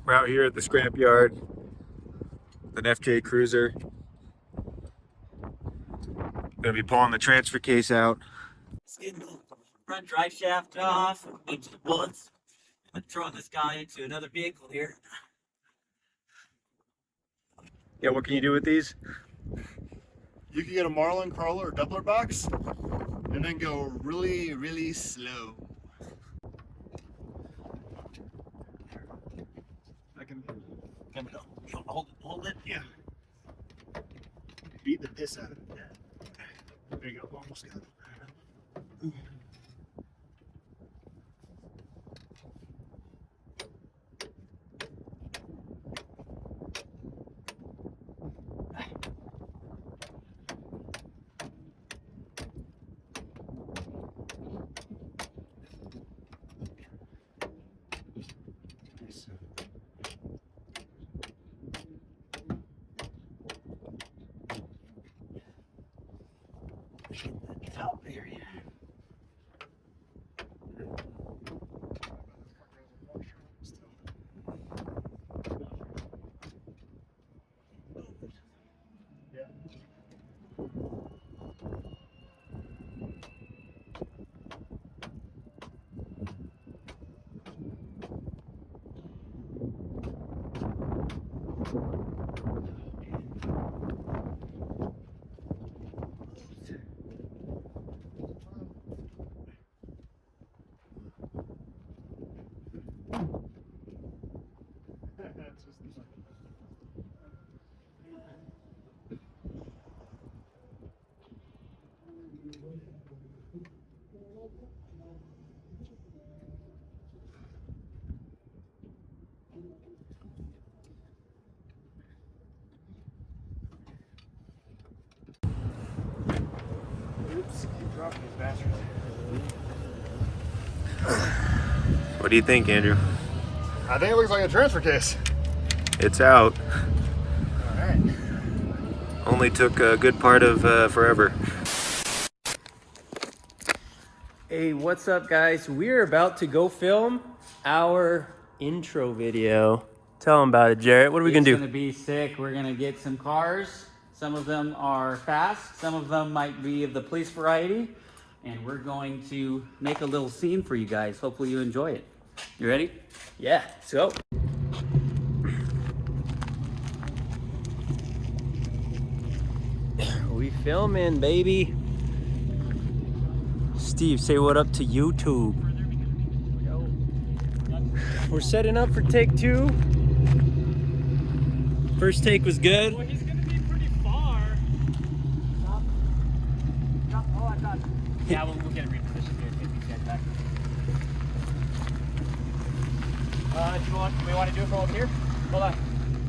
We're out here at the scrapyard, an FJ Cruiser. Gonna be pulling the transfer case out. Let's get the front drive shaft off, bunch of bullets, and throwing this guy into another vehicle here. Yeah, what can you do with these? You can get a Marlin crawler or doubler box and then go really, really slow. I can Hold it. yeah. Beat the piss out of it. There you go, almost got it. Top area. Oops, keep dropping these bastards. What do you think, Andrew? I think it looks like a transfer case. It's out. Alright. Only took a good part of forever. Hey, what's up guys? We're about to go film our intro video. Tell them about it, Jarrett. What are we gonna do? It's gonna be sick. We're gonna get some cars. Some of them are fast. Some of them might be of the police variety. And we're going to make a little scene for you guys. Hopefully you enjoy it. You ready? Yeah, let's go. We filming, baby. Steve, say what up to YouTube. We're setting up for take 2. First take was good. Well, he's gonna be pretty far. Oh, I got it. Yeah, we'll get a reposition here. Get these guys back. We want to do it from over here? Hold on.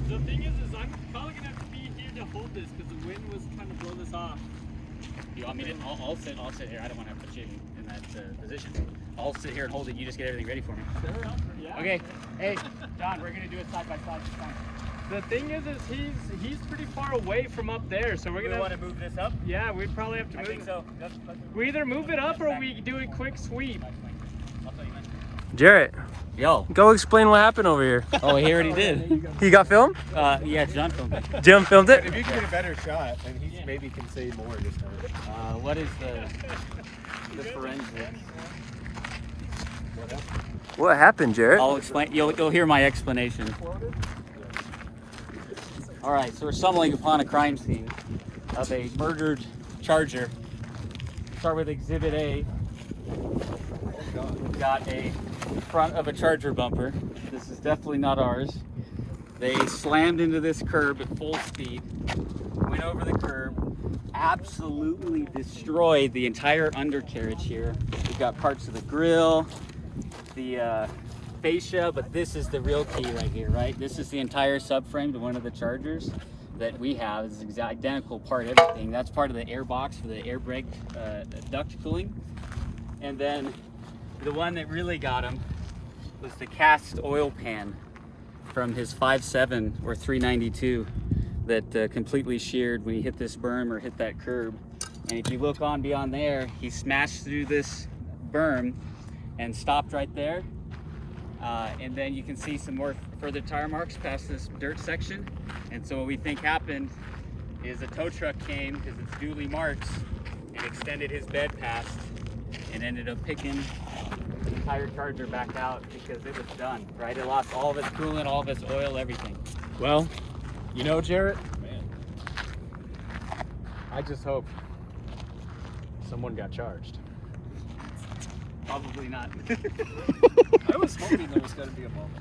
The thing is I'm probably gonna have to be here to hold this because the wind was trying to blow this off. You want me to? I'll sit here. I don't want to put you in that position. I'll sit here and hold it. You just get everything ready for me. Sure. Yeah. Okay. Hey, John, we're gonna do it side by side. It's fine. The thing is he's pretty far away from up there, so we're gonna want to move this up. Yeah, we'd probably have to move. I think so. We either move it up or we do a quick sweep. I'll tell you when. Jarrett, Yo. go explain what happened over here. Oh, he already did. You got film? Yeah, John filmed it. Jim filmed it? If you can get a better shot, then he maybe can say more this time. What is the forensics? What happened, Jarrett? I'll explain. You'll hear my explanation. All right, so we're stumbling upon a crime scene of a murdered Charger. Start with Exhibit A. We've got a front of a Charger bumper. This is definitely not ours. They slammed into this curb at full speed, went over the curb, absolutely destroyed the entire undercarriage here. We've got parts of the grill, the fascia, but this is the real key right here, right? This is the entire subframe to one of the Chargers that we have. It's the identical part, everything. That's part of the air box for the air brake duct cooling. And then the one that really got him was the cast oil pan from his 5.7 or 392 that completely sheared when he hit this berm or hit that curb. And if you look on beyond there, he smashed through this berm and stopped right there. And then you can see some more further tire marks past this dirt section. And so what we think happened is a tow truck came, because it's duly marked, and extended his bed past and ended up picking the entire Charger back out because it was done, right? It lost all of its coolant, all of its oil, everything. Well, you know, Jarrett, man, I just hope someone got charged. Probably not. I was hoping there was going to be a moment.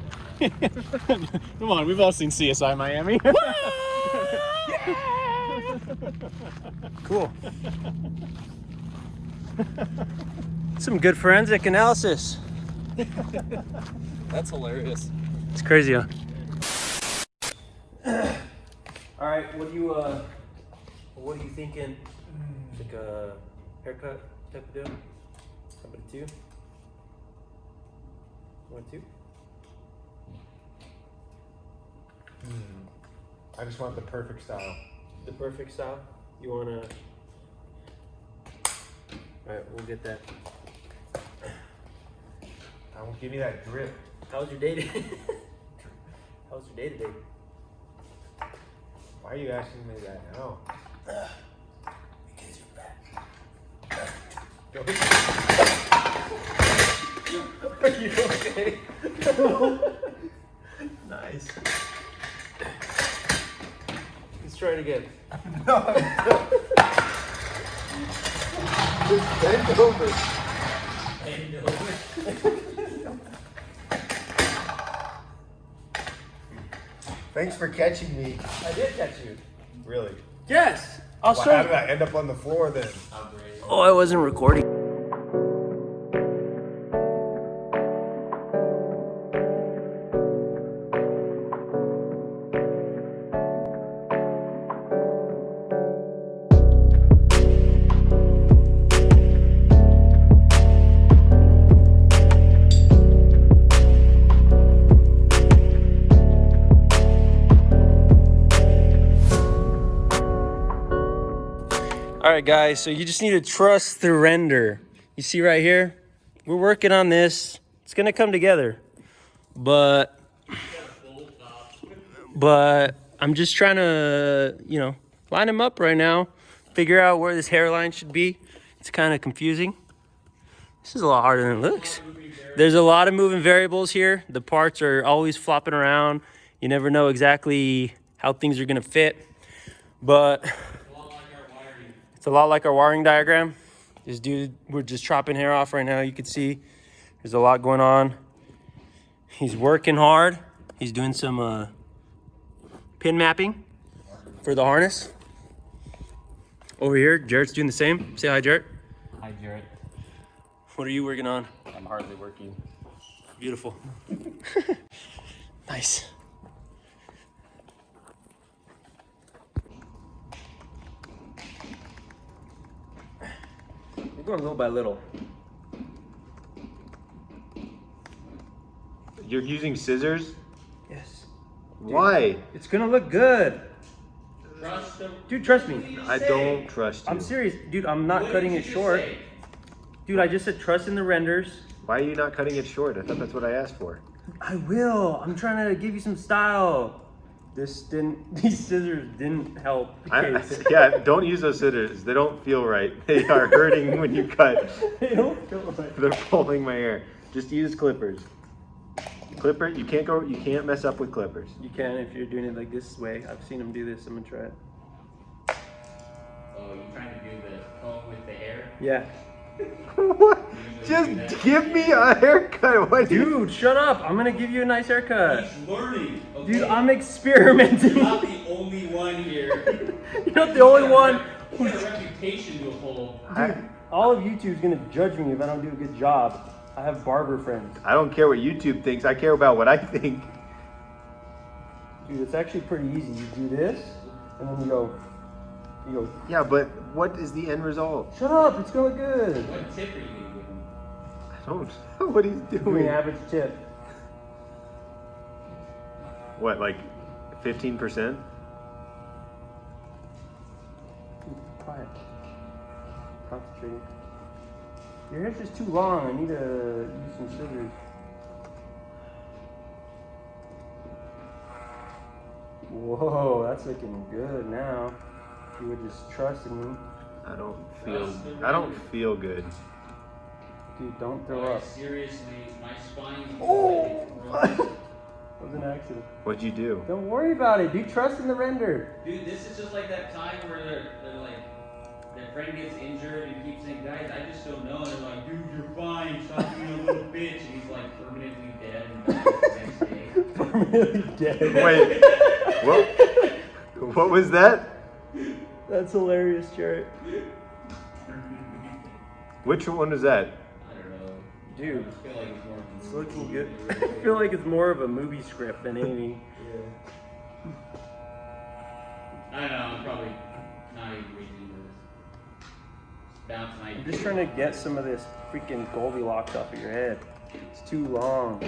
Come on, we've all seen CSI Miami. Cool. Some good forensic analysis. That's hilarious. It's crazy, huh? All right, what are you thinking? Like a haircut type of deal? How about a 2? Want 2? I just want the perfect style. The perfect style? You wanna? All right, we'll get that. I won't give me that drip. How's your day today? How's your day today? Why are you asking me that now? Because you're back. Are you okay? Nice. Let's try it again. Just bend over. Bend over. Thanks for catching me. I did catch you. Really? Yes. I'll Well, show how you. did I end up on the floor then? Oh, I wasn't recording. All right, guys, so you just need to trust the render. You see right here, we're working on this. It's gonna come together, but I'm just trying to, line them up right now, figure out where this hairline should be. It's kind of confusing. This is a lot harder than it looks. There's a lot of moving variables here. The parts are always flopping around. You never know exactly how things are gonna fit, but it's a lot like our wiring diagram. This dude, we're just chopping hair off right now. You can see there's a lot going on. He's working hard. He's doing some pin mapping for the harness. Over here, Jarrett's doing the same. Say hi, Jarrett. Hi, Jarrett. What are you working on? I'm hardly working. Beautiful. Nice. We're going little by little. You're using scissors? Yes. Why? It's gonna look good. Trust him. Dude, trust me. I don't trust you. I'm serious. Dude, I'm not cutting it short. Dude, I just said trust in the renders. Why are you not cutting it short? I thought that's what I asked for. I will. I'm trying to give you some style. These scissors didn't help the case. Yeah, don't use those scissors. They don't feel right. They are hurting when you cut. They don't feel right. They're pulling my hair. Just use clippers. Clipper, you can't mess up with clippers. You can if you're doing it like this way. I've seen them do this. I'm gonna try it. Oh, you trying to do the comb with the hair? Yeah. What? Just give me a haircut. What? Dude, shut up. I'm gonna give you a nice haircut. He's learning. Okay? Dude, I'm experimenting. You're not the only one here. You're not the only one. You got a reputation to uphold. Dude, all of YouTube's gonna judge me if I don't do a good job. I have barber friends. I don't care what YouTube thinks. I care about what I think. Dude, it's actually pretty easy. You do this, and then you go. Yeah, but what is the end result? Shut up! It's gonna look good. What tip are you gonna give him? I don't know what he's Doing doing. average tip. What, like 15%? Quiet. Concentrating. Your hair's just too long. I need to use some scissors. Whoa, that's looking good now. If you would just trust in me. I don't feel good. Dude, don't throw Like, up. seriously, my spine. Oh! That was an accident. What'd you do? Don't worry about it, dude. Trust in the render. Dude, this is just like that time where they're like, their friend gets injured and keeps saying, guys, I just don't know. And they're like, dude, you're fine. Stop being a little bitch. And he's like permanently dead and dies the next day. Permanently dead. Wait, what was that? That's hilarious, Jarrett. Which one was that? I don't know. Dude, I feel like it's more. it's looking good. I feel like it's more of a movie script than anything. I don't know. I'm probably not even reading this. Bounce night. I'm just trying to get some of this freaking Goldilocks off of your head. It's too long.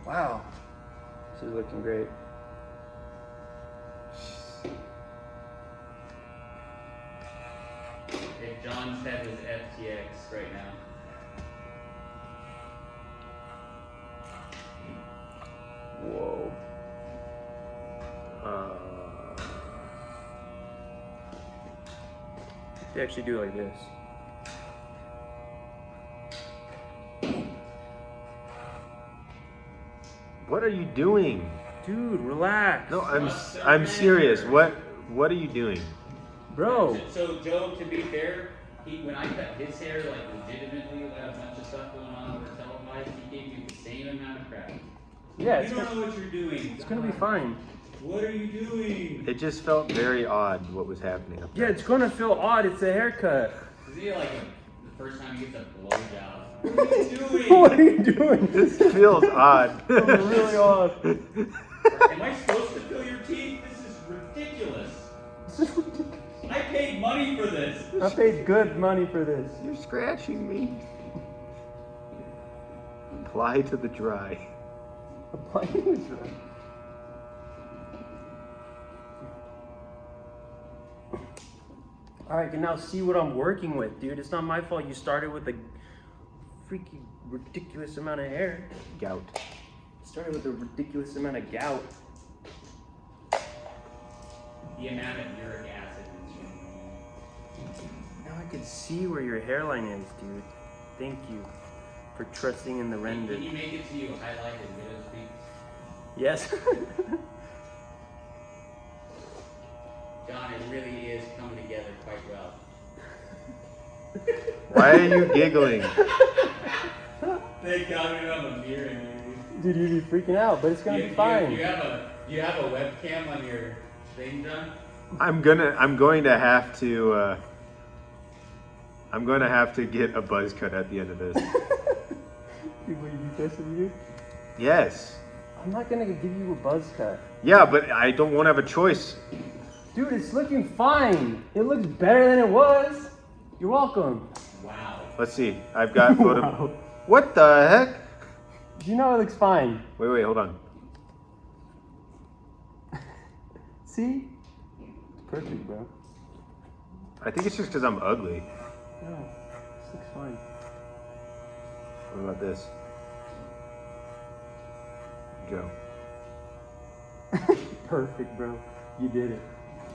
Wow. This is looking great. If John's head was FTX right now. Whoa. They actually do it like this. What are you doing? Dude, relax. No, I'm serious. What are you doing? Bro. So Joe, to be fair, when I cut his hair, like legitimately, had a bunch of stuff going on over televised, he gave me the same amount of crap. Yeah, You don't know what you're doing. it's gonna be fine. What are you doing? It just felt very odd what was happening up Yeah, there. it's gonna feel odd. It's a haircut. Is he like the first time he gets a blowjob? What are you doing? What are you doing? This feels odd. This is really odd. Am I supposed to fill your teeth? This is ridiculous. I paid money for this. I paid good money for this. You're scratching me. Apply to the dry. Applying was right. Alright, can now see what I'm working with, dude. It's not my fault you started with a freaking ridiculous amount of hair. Gout. Started with a ridiculous amount of gout. The amount of uric acid consumed. Now I can see where your hairline is, dude. Thank you for trusting in the render. Can you make it so you highlight the widow speaks? Yes. John, it really is coming together quite well. Why are you giggling? They got it on the mirror, Dude, you'd be freaking out, but it's gonna be fine. You have a webcam on your thing, John? I'm going to have to get a buzz cut at the end of this. Dude, will you be pissed if you do? Yes. I'm not gonna give you a buzz cut. Yeah, but I don't have a choice. Dude, it's looking fine. It looks better than it was. You're welcome. Wow. Let's see. I've got photo. Wow. What the heck? You know it looks fine. Wait, hold on. See? It's perfect, bro. I think it's just because I'm ugly. No, this looks fine. What about this? Joe. Perfect, bro. You did it.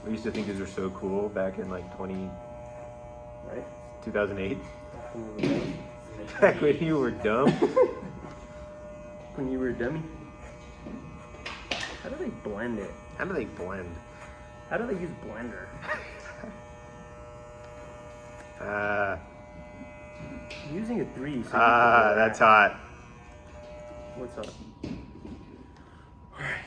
I used to think these were so cool back in like Right? 2008. Definitely. Back when you were dumb. When you were a dummy. How do they blend it? How do they blend? How do they use blender? I'm using a 3. So That's hot. What's up? Alright.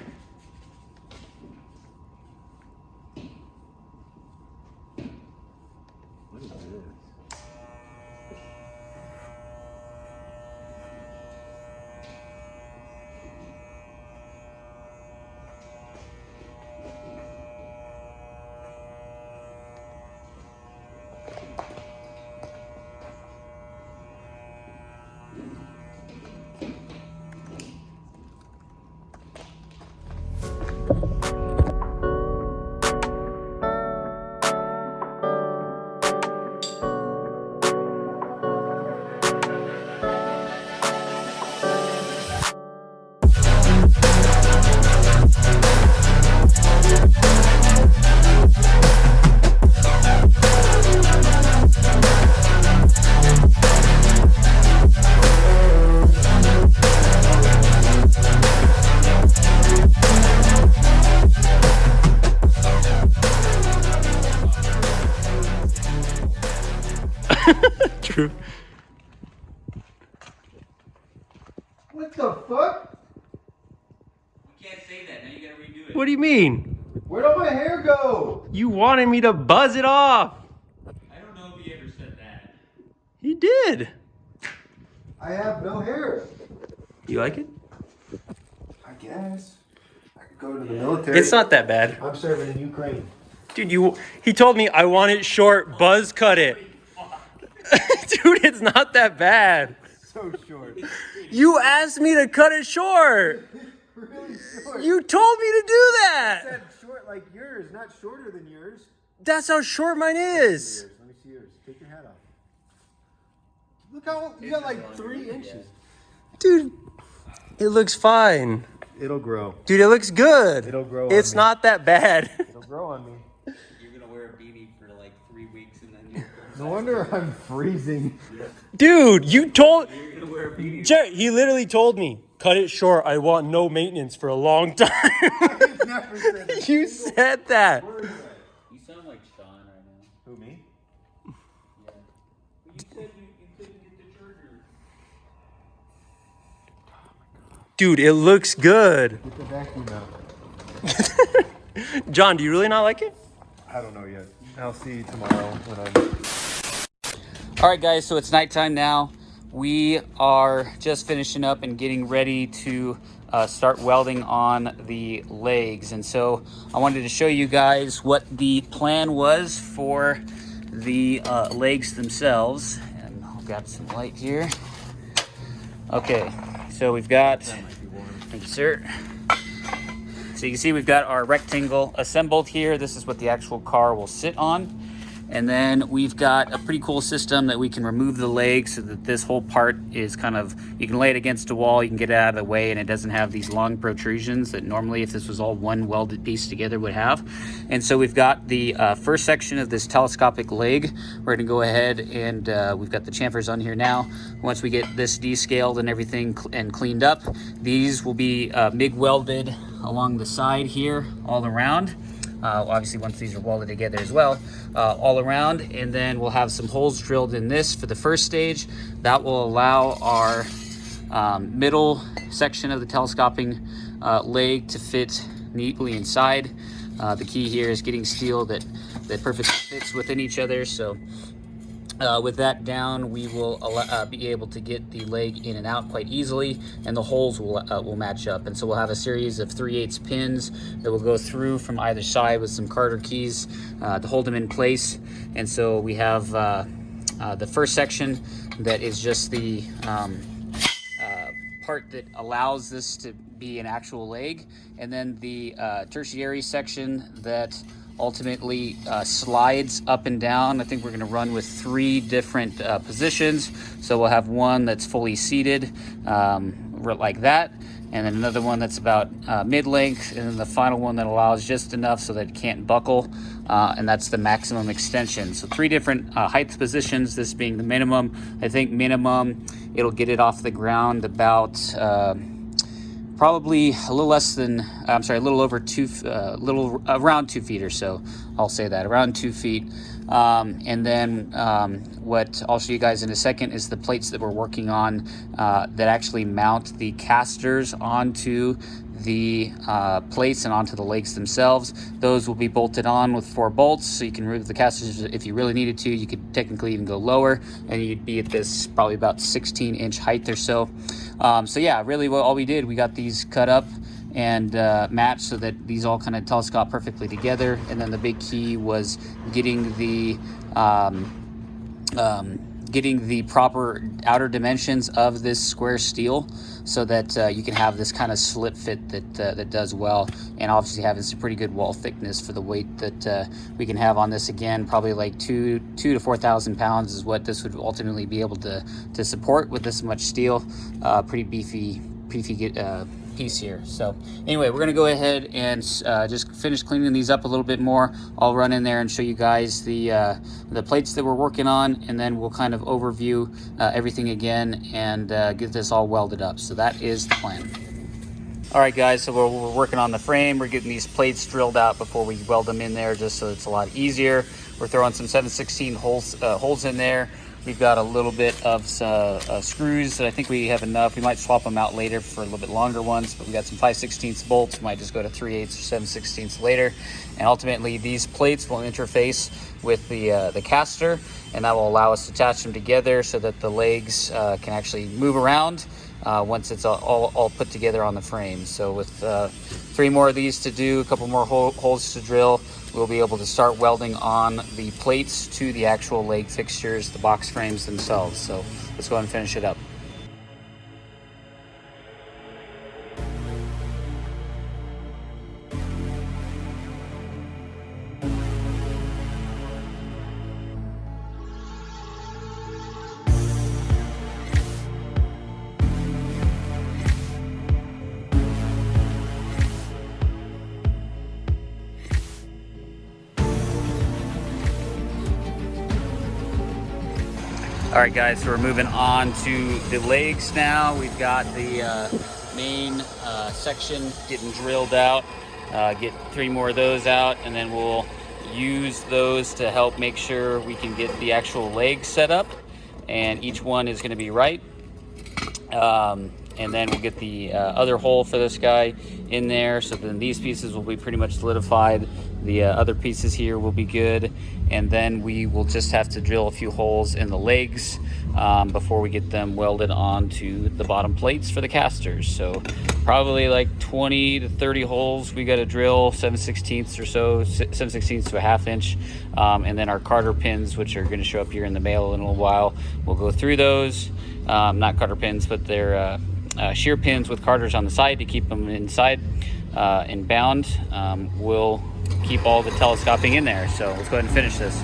True. What the fuck? You can't say that. Now you gotta redo it. What do you mean? Where'd all my hair go? You wanted me to buzz it off. I don't know if he ever said that. He did. I have no hair. You like it? I guess. I could go to the military. It's not that bad. I'm serving in Ukraine. Dude, he told me I want it short, buzz cut it. Dude, it's not that bad. So short. You asked me to cut it short. Really short. You told me to do that. I said short like yours, not shorter than yours. That's how short mine is. Let me see yours. Take your hat off. Look how you got like 3 inches. Dude, it looks fine. It'll grow. Dude, it looks good. It'll grow on It's me. not that bad. It'll grow on me. You're gonna wear a beanie for like 3 weeks and then you're No wonder I'm freezing. Dude, you told... gonna wear a beanie. Jerry, he literally told me, cut it short. I want no maintenance for a long time. Never said a You said that. word. You sound like Sean right now. Who, me? Yeah. But you said you couldn't get the charger. Dude, it looks good. Get the vacuum out. John, do you really not like it? I don't know yet. I'll see you tomorrow when I'm... All right, guys, so it's nighttime now. We are just finishing up and getting ready to start welding on the legs. And so I wanted to show you guys what the plan was for the legs themselves. And I'll grab some light here. Okay, so we've got, thank you, sir. So you can see we've got our rectangle assembled here. This is what the actual car will sit on. And then we've got a pretty cool system that we can remove the legs so that this whole part is kind of, you can lay it against a wall, you can get it out of the way, and it doesn't have these long protrusions that normally, if this was all one welded piece together, would have. And so we've got the first section of this telescopic leg. We're gonna go ahead and we've got the chamfers on here now. Once we get this descaled and everything and cleaned up, these will be MIG welded along the side here all around. Obviously once these are welded together as well, all around, and then we'll have some holes drilled in this for the first stage. That will allow our middle section of the telescoping leg to fit neatly inside. The key here is getting steel that perfectly fits within each other. So with that down, we will be able to get the leg in and out quite easily, and the holes will match up. And so we'll have a series of 3/8 pins that will go through from either side with some Carter keys to hold them in place. And so we have the first section that is just the part that allows this to be an actual leg, and then the tertiary section that ultimately slides up and down. I think we're going to run with 3 different positions. So we'll have one that's fully seated like that, and then another one that's about mid-length, and then the final one that allows just enough so that it can't buckle, and that's the maximum extension. So 3 different height positions, this being the minimum. I think minimum, it'll get it off the ground about probably a little less than, I'm sorry, a little over around 2 feet or so. I'll say that, around 2 feet. And then what I'll show you guys in a second is the plates that we're working on that actually mount the casters onto the plates and onto the legs themselves. Those will be bolted on with 4 bolts, so you can remove the casters if you really needed to. You could technically even go lower, and you'd be at this probably about 16-inch height or so. So yeah, really all we did, we got these cut up and matched so that these all kind of telescope perfectly together. And then the big key was getting the proper outer dimensions of this square steel so that you can have this kind of slip fit that does well, and obviously having some pretty good wall thickness for the weight that we can have on this. Again, probably like 2,000 to 4,000 pounds is what this would ultimately be able to support with this much steel. Pretty beefy piece here. So anyway, we're gonna go ahead and just finish cleaning these up a little bit more. I'll run in there and show you guys the plates that we're working on, and then we'll kind of overview everything again and get this all welded up. So that is the plan. All right, guys, so we're working on the frame. We're getting these plates drilled out before we weld them in there, just so it's a lot easier. We're throwing some 7/16 holes in there. We've got a little bit of screws that I think we have enough. We might swap them out later for a little bit longer ones, but we got some 5/16 bolts. We might just go to 3/8 or 7/16 later. And ultimately, these plates will interface with the caster, and that will allow us to attach them together so that the legs can actually move around once it's all put together on the frame. So with 3 more of these to do, a couple more holes to drill, we'll be able to start welding on the plates to the actual leg fixtures, the box frames themselves. So let's go ahead and finish it up. All right, guys, so we're moving on to the legs now. We've got the main section getting drilled out. Get 3 more of those out, and then we'll use those to help make sure we can get the actual legs set up, and each one is going to be right. And then we'll get the other hole for this guy in there, so then these pieces will be pretty much solidified. The other pieces here will be good, and then we will just have to drill a few holes in the legs before we get them welded onto the bottom plates for the casters. So probably like 20 to 30 holes we got to drill, 7/16 or so, 7/16 to a 1/2 inch, and then our Carter pins, which are going to show up here in the mail in a little while, we'll go through those. Not Carter pins, but they're shear pins with Carters on the side to keep them inside and bound. We'll keep all the telescoping in there. So let's go ahead and finish this.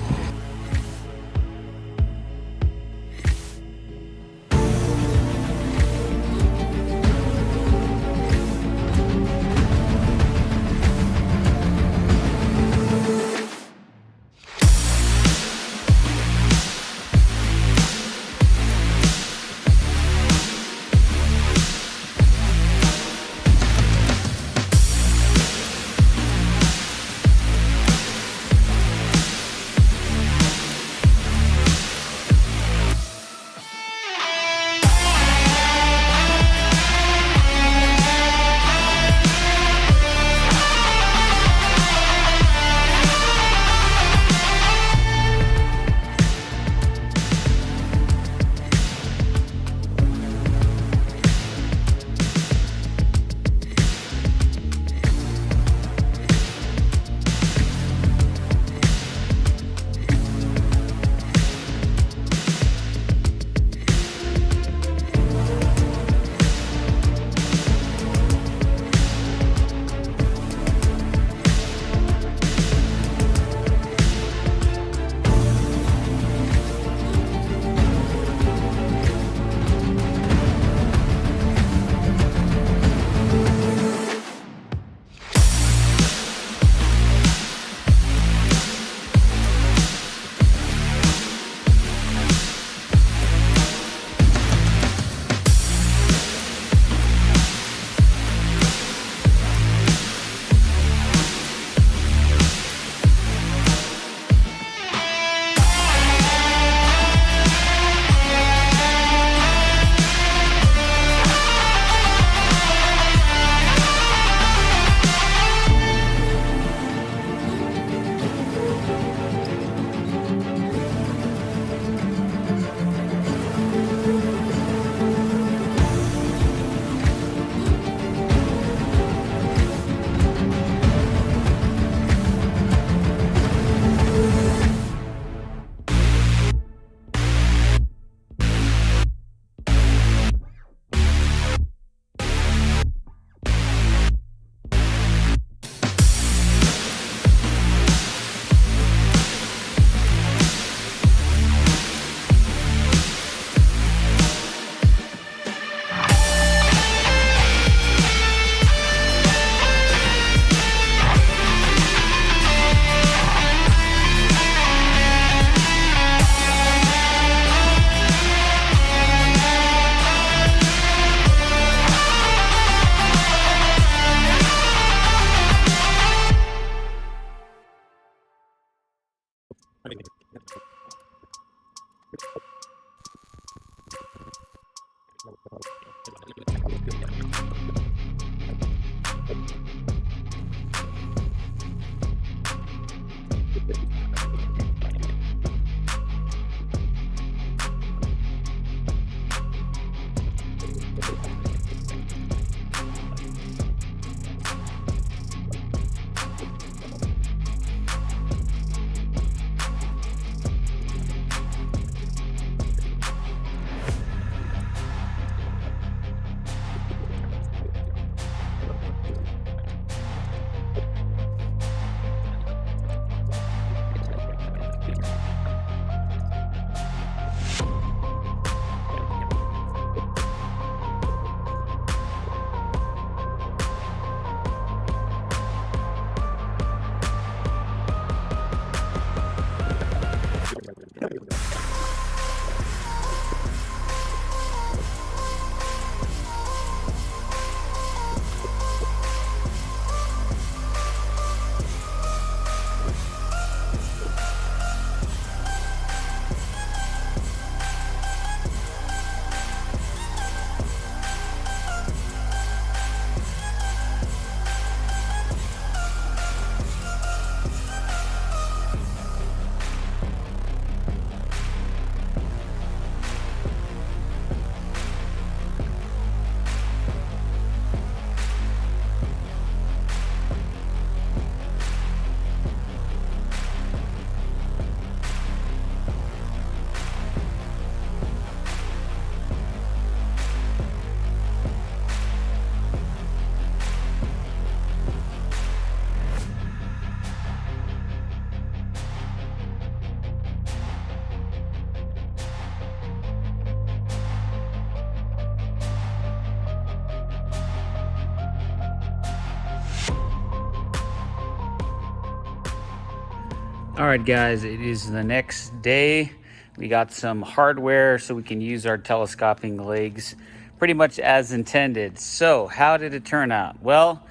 All right, guys, it is the next day. We got some hardware so we can use our telescoping legs pretty much as intended. So how did it turn out? Well,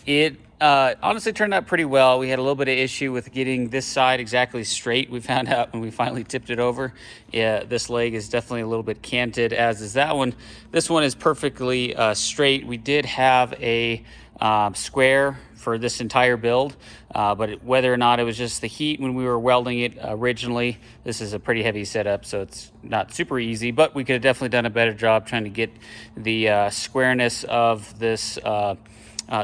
it honestly turned out pretty well. We had a little bit of issue with getting this side exactly straight. We found out when we finally tipped it over. Yeah, this leg is definitely a little bit canted, as is that one. This one is perfectly straight. We did have a square for this entire build, but whether or not it was just the heat when we were welding it originally, this is a pretty heavy setup, so it's not super easy, but we could have definitely done a better job trying to get the squareness of this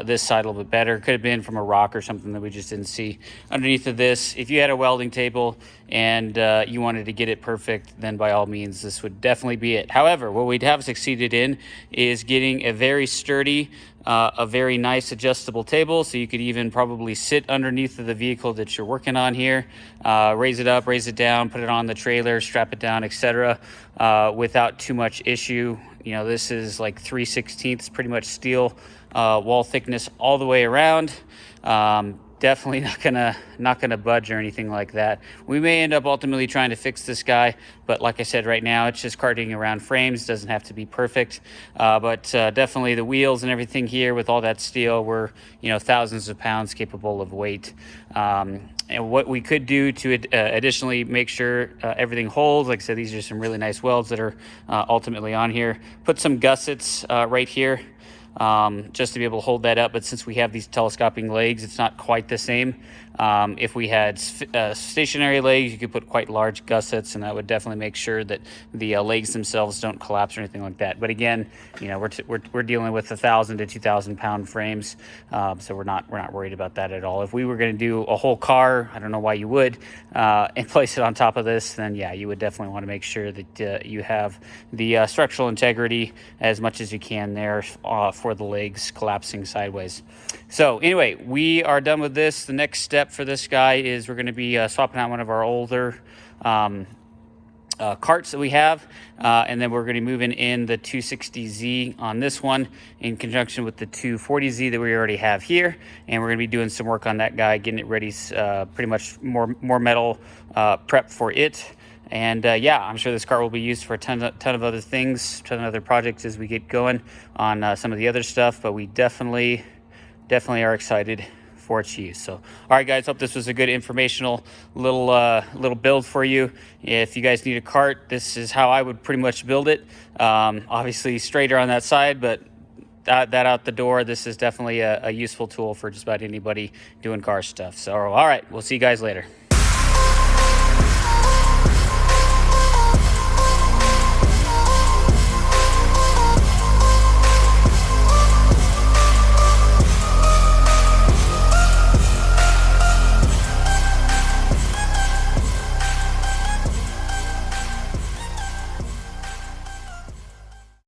this side a little bit better. Could have been from a rock or something that we just didn't see underneath of this. If you had a welding table and you wanted to get it perfect, then by all means, this would definitely be it. However, what we'd have succeeded in is getting a very sturdy, a very nice adjustable table, so you could even probably sit underneath of the vehicle that you're working on here, raise it up, raise it down, put it on the trailer, strap it down, etc., without too much issue. You know, this is like 3/16 pretty much steel wall thickness all the way around. Definitely not gonna budge or anything like that. We may end up ultimately trying to fix this guy, but like I said, right now it's just carting around frames. Doesn't have to be perfect, but definitely the wheels and everything here with all that steel were, you know, thousands of pounds capable of weight. And what we could do to additionally make sure everything holds, like I said, these are some really nice welds that are ultimately on here. Put some gussets right here, just to be able to hold that up. But since we have these telescoping legs, it's not quite the same. If we had stationary legs, you could put quite large gussets, and that would definitely make sure that the legs themselves don't collapse or anything like that. But again, you know, we're dealing with 1,000 to 2,000 pound frames, so we're not worried about that at all. If we were going to do a whole car, I don't know why you would, and place it on top of this, then yeah, you would definitely want to make sure that you have the structural integrity as much as you can there for the legs collapsing sideways. So anyway, we are done with this. The next step for this guy is we're going to be swapping out one of our older carts that we have, and then we're going to be moving in the 260Z on this one in conjunction with the 240Z that we already have here, and we're going to be doing some work on that guy, getting it ready, pretty much more metal prep for it. And yeah, I'm sure this car will be used for a ton of other things, ton of other projects as we get going on some of the other stuff, but we definitely are excited for its use. So, all right, guys, hope this was a good informational little build for you. If you guys need a cart, this is how I would pretty much build it. Obviously straighter on that side, but that out the door, this is definitely a useful tool for just about anybody doing car stuff. So, all right, we'll see you guys later.